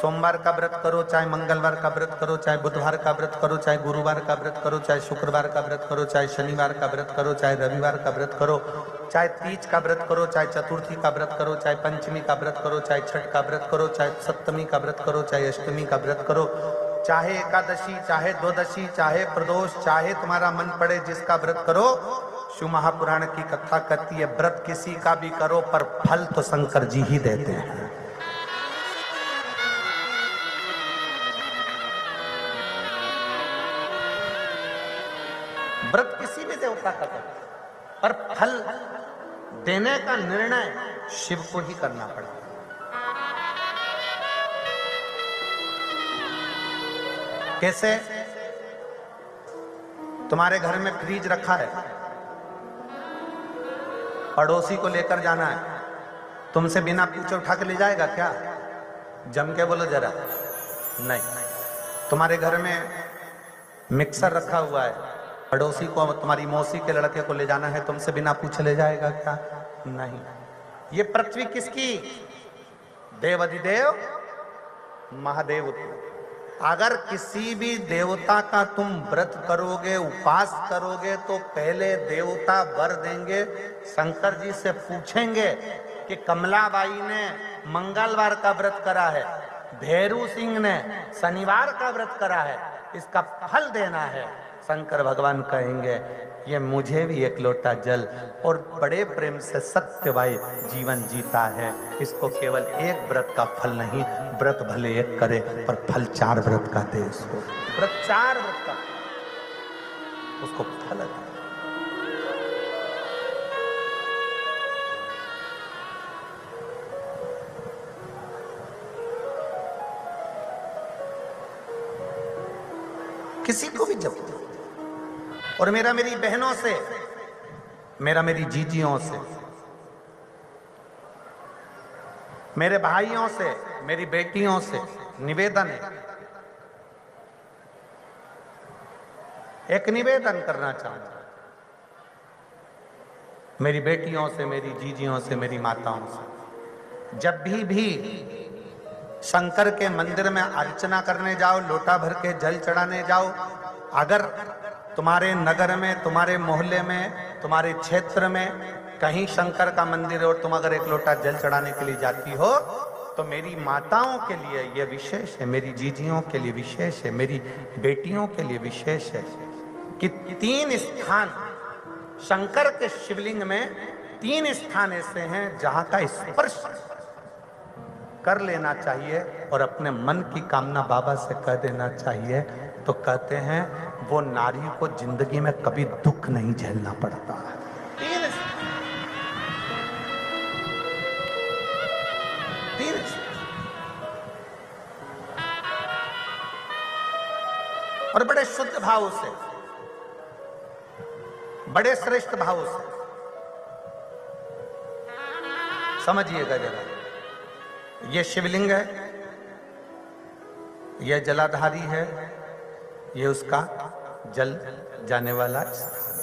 सोमवार का व्रत करो, चाहे मंगलवार का व्रत करो, चाहे बुधवार का व्रत करो, चाहे गुरुवार का व्रत करो, चाहे शुक्रवार का व्रत करो, चाहे शनिवार का व्रत करो, चाहे रविवार का व्रत करो, चाहे तीज का व्रत करो, चाहे चतुर्थी का व्रत करो, चाहे पंचमी का व्रत करो, चाहे छठ का व्रत करो, चाहे सप्तमी का व्रत करो, चाहे अष्टमी का व्रत करो, चाहे एकादशी, चाहे द्वादशी, चाहे प्रदोष, चाहे तुम्हारा मन पड़े जिसका व्रत करो। शिव महापुराण की कथा कहती है व्रत किसी का भी करो पर फल तो शंकर जी ही देते हैं। व्रत किसी भी देवता का करो पर फल देने का निर्णय शिव को ही करना पड़ेगा। कैसे? तुम्हारे घर में फ्रिज रखा है, पड़ोसी को लेकर जाना है, तुमसे बिना पूछे उठा के ले जाएगा क्या? जम के बोलो जरा। नहीं। तुम्हारे घर में मिक्सर रखा हुआ है, पड़ोसी को, तुम्हारी मौसी के लड़के को ले जाना है, तुमसे बिना पूछे ले जाएगा क्या? नहीं। ये पृथ्वी किसकी? देवाधिदेव महादेव की। अगर किसी भी देवता का तुम व्रत करोगे, उपास करोगे, तो पहले देवता वर देंगे, शंकर जी से पूछेंगे कि कमलाबाई ने मंगलवार का व्रत करा है, भैरू सिंह ने शनिवार का व्रत करा है, इसका फल देना है। शंकर भगवान कहेंगे ये मुझे भी एक लोटा जल और बड़े प्रेम से सत्यवाई जीवन जीता है, इसको केवल एक व्रत का फल नहीं, व्रत भले एक करे पर फल 4 व्रत का दे उसको। व्रत 4 व्रत का उसको फल दे। किसी को भी जब, और मेरा मेरी बहनों से, मेरा मेरी जीजियों से, मेरे भाइयों से, मेरी बेटियों से निवेदन है, एक निवेदन करना चाहूंगा मेरी बेटियों से, मेरी जीजियों से, मेरी माताओं से, जब भी शंकर के मंदिर में अर्चना करने जाओ, लोटा भर के जल चढ़ाने जाओ, अगर तुम्हारे नगर में, तुम्हारे मोहल्ले में, तुम्हारे क्षेत्र में कहीं शंकर का मंदिर है और तुम अगर एक लोटा जल चढ़ाने के लिए जाती हो, तो मेरी माताओं के लिए यह विशेष है, मेरी जीजियों के लिए विशेष है, मेरी बेटियों के लिए विशेष है कि 3 स्थान शंकर के शिवलिंग में, 3 स्थान ऐसे हैं जहां का स्पर्श कर लेना चाहिए और अपने मन की कामना बाबा से कह देना चाहिए। तो कहते हैं वो नारी को जिंदगी में कभी दुख नहीं झेलना पड़ता है। और बड़े शुद्ध भाव से, बड़े श्रेष्ठ भाव से समझिएगा जरा। ये शिवलिंग है, यह जलाधारी है, ये उसका जल जाने वाला स्थान।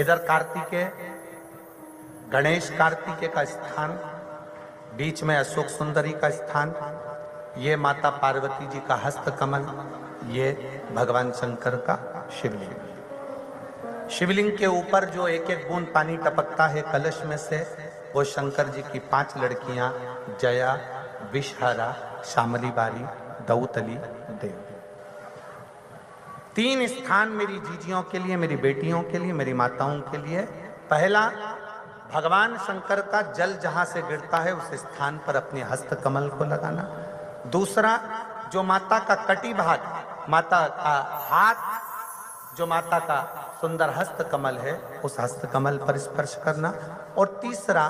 इधर कार्तिकेय, गणेश कार्तिकेय का स्थान, बीच में अशोक सुंदरी का स्थान, ये माता पार्वती जी का हस्त कमल, ये भगवान शंकर का शिवलिंग। शिवलिंग के ऊपर जो एक एक बूंद पानी टपकता है कलश में से, वो शंकर जी की 5 लड़कियां, जया, विषहारा, शामली बारी, दौतली, देव। 3 स्थान मेरी जीजियों के लिए, मेरी बेटियों के लिए, मेरी माताओं के लिए। पहला, भगवान शंकर का जल जहां से गिरता है उस स्थान पर अपने हस्त कमल को लगाना। दूसरा, जो माता का कटी भाग, माता का हाथ, जो माता का सुंदर हस्त कमल है, उस हस्त कमल पर स्पर्श करना। और तीसरा,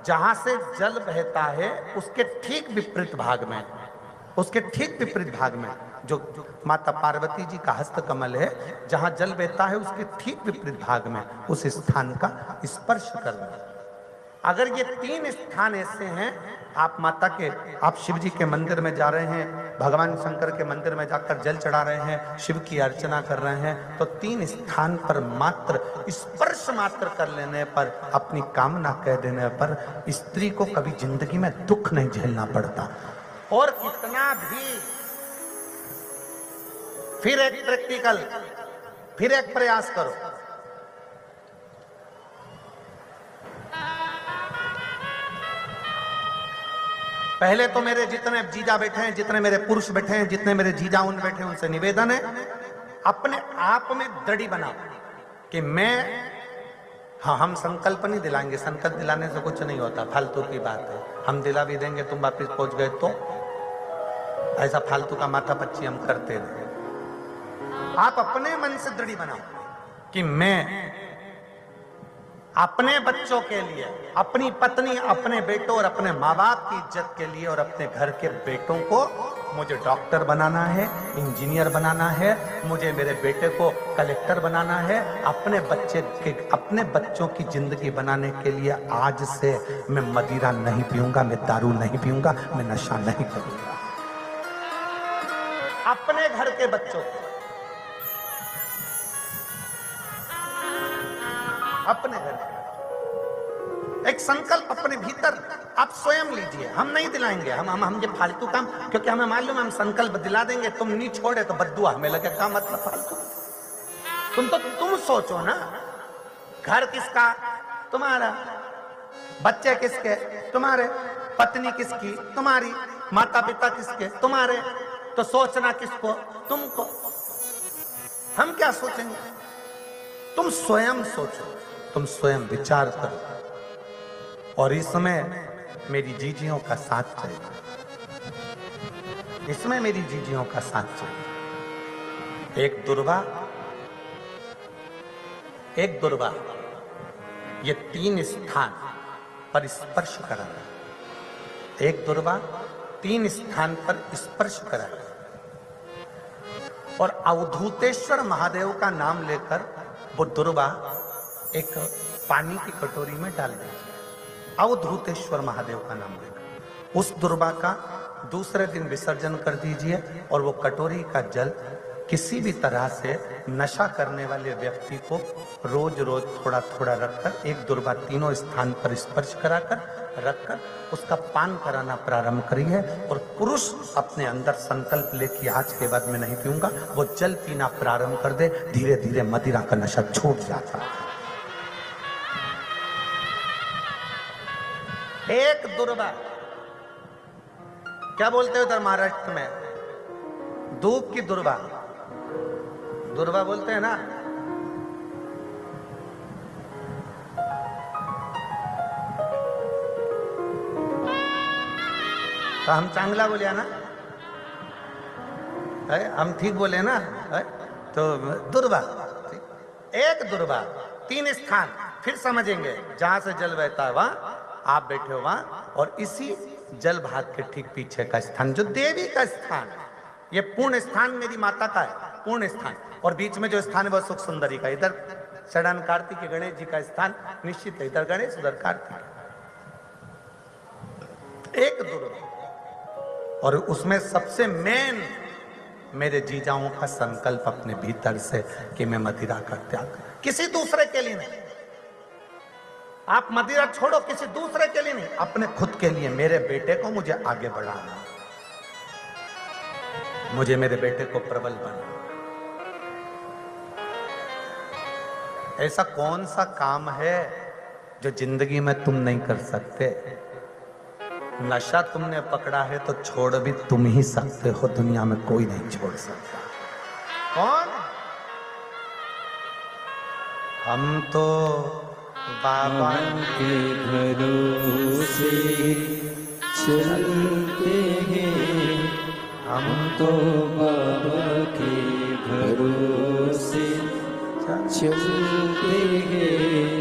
जहां से जल बहता है उसके ठीक विपरीत भाग में, उसके ठीक विपरीत भाग में जो माता पार्वती जी का हस्त कमल है, जहां जल बहता है उसके ठीक विपरीत भाग में उस स्थान का स्पर्श करना। अगर ये 3 स्थान ऐसे हैं, आप माता के, आप शिव जी के मंदिर में जा रहे हैं, भगवान शंकर के मंदिर में जाकर जल चढ़ा रहे हैं, शिव की अर्चना कर रहे हैं, तो 3 स्थान पर मात्र स्पर्श मात्र कर लेने पर, अपनी कामना कह देने पर स्त्री को कभी जिंदगी में दुख नहीं झेलना पड़ता। और कितना भी। फिर एक प्रैक्टिकल, फिर एक प्रयास करो। पहले तो मेरे जितने जीजा बैठे हैं, जितने मेरे पुरुष बैठे हैं, जितने मेरे जीजा उन बैठे हैं, उनसे निवेदन है अपने आप में दृढ़ बनाओ कि मैं, हाँ हम संकल्प नहीं दिलाएंगे, संकल्प दिलाने से कुछ नहीं होता, फालतू की बात है। हम दिला भी देंगे, तुम वापिस पहुंच गए तो ऐसा फालतू का माथा पच्ची हम करते रहे। आप अपने मन से दृढ़ बनाओ कि मैं अपने बच्चों के लिए, अपनी पत्नी, अपने बेटों और अपने माँ बाप की इज्जत के लिए और अपने घर के बेटों को मुझे डॉक्टर बनाना है, इंजीनियर बनाना है, मुझे मेरे बेटे को कलेक्टर बनाना है। अपने बच्चों की जिंदगी बनाने के लिए आज से मैं मदिरा नहीं पीऊंगा, मैं दारू नहीं पीऊंगा, मैं नशा नहीं करूंगा। अपने घर के बच्चों को, अपने घर एक संकल्प अपने भीतर आप स्वयं लीजिए। हम नहीं दिलाएंगे, हम ये फालतू काम, क्योंकि हमें मालूम है हम संकल्प दिला देंगे, तुम नहीं छोड़े तो बद्दुआ हमें लगे। क्या मतलब फालतू? तुम सोचो ना, घर किसका? तुम्हारा। बच्चे किसके? तुम्हारे। पत्नी किसकी? तुम्हारी। माता पिता किसके? तुम्हारे। तो सोचना किसको? तुमको। हम क्या सोचेंगे? तुम स्वयं सोचो, तुम स्वयं विचार करो। और इसमें मेरी जीजियों का साथ चाहिए, इसमें मेरी जीजियों का साथ चाहिए। एक दुर्वा ये 3 स्थान पर स्पर्श कराना। एक दुर्वा 3 स्थान पर स्पर्श कराना और अवधूतेश्वर महादेव का नाम लेकर वो दुर्वा एक पानी की कटोरी में डाल दीजिए। अवधूतेश्वर महादेव का नाम लेकर उस दुर्वा का दूसरे दिन विसर्जन कर दीजिए और वो कटोरी का जल किसी भी तरह से नशा करने वाले व्यक्ति को रोज रोज थोड़ा थोड़ा रखकर, एक दुर्वा 3 स्थान पर स्पर्श कराकर रखकर उसका पान कराना प्रारंभ करिए। और पुरुष अपने अंदर संकल्प ले कि आज के बाद मैं नहीं पीऊंगा, वो जल पीना प्रारंभ कर दे। धीरे धीरे मदिरा का नशा छूट जाता है। एक दुर्वा, क्या बोलते हो उधर महाराष्ट्र में? धूप की दुर्वा, दुर्वा बोलते हैं ना। तो हम चांगला बोलिया ना, हम ठीक बोले ना। तो दुर्वा, एक दुर्वा 3 स्थान, फिर समझेंगे जहां से जल बहता है वहां आप बैठे हो वहां, और इसी जल भाग के ठीक पीछे का स्थान जो देवी का स्थान, ये पूर्ण स्थान मेरी माता का है, पूर्ण स्थान। और बीच में जो स्थान है वह सुख सुंदरी का। इधर षडान कार्तिक गणेश जी का स्थान निश्चित है, इधर गणेश उधर कार्तिक। एक दुर्वा, और उसमें सबसे मेन मेरे जीजाओं का संकल्प अपने भीतर से कि मैं मदिरा का त्याग करूं, किसी दूसरे के लिए नहीं। आप मदिरा छोड़ो, किसी दूसरे के लिए नहीं, अपने खुद के लिए। मेरे बेटे को मुझे आगे बढ़ाना, मुझे मेरे बेटे को प्रबल बनाना। ऐसा कौन सा काम है जो जिंदगी में तुम नहीं कर सकते? नशा तुमने पकड़ा है तो छोड़ भी तुम ही सकते हो, दुनिया में कोई नहीं छोड़ सकता। कौन? हम तो बाबा के भरोसे चलते हैं, हम तो बाबा के भरोसे चलते हैं।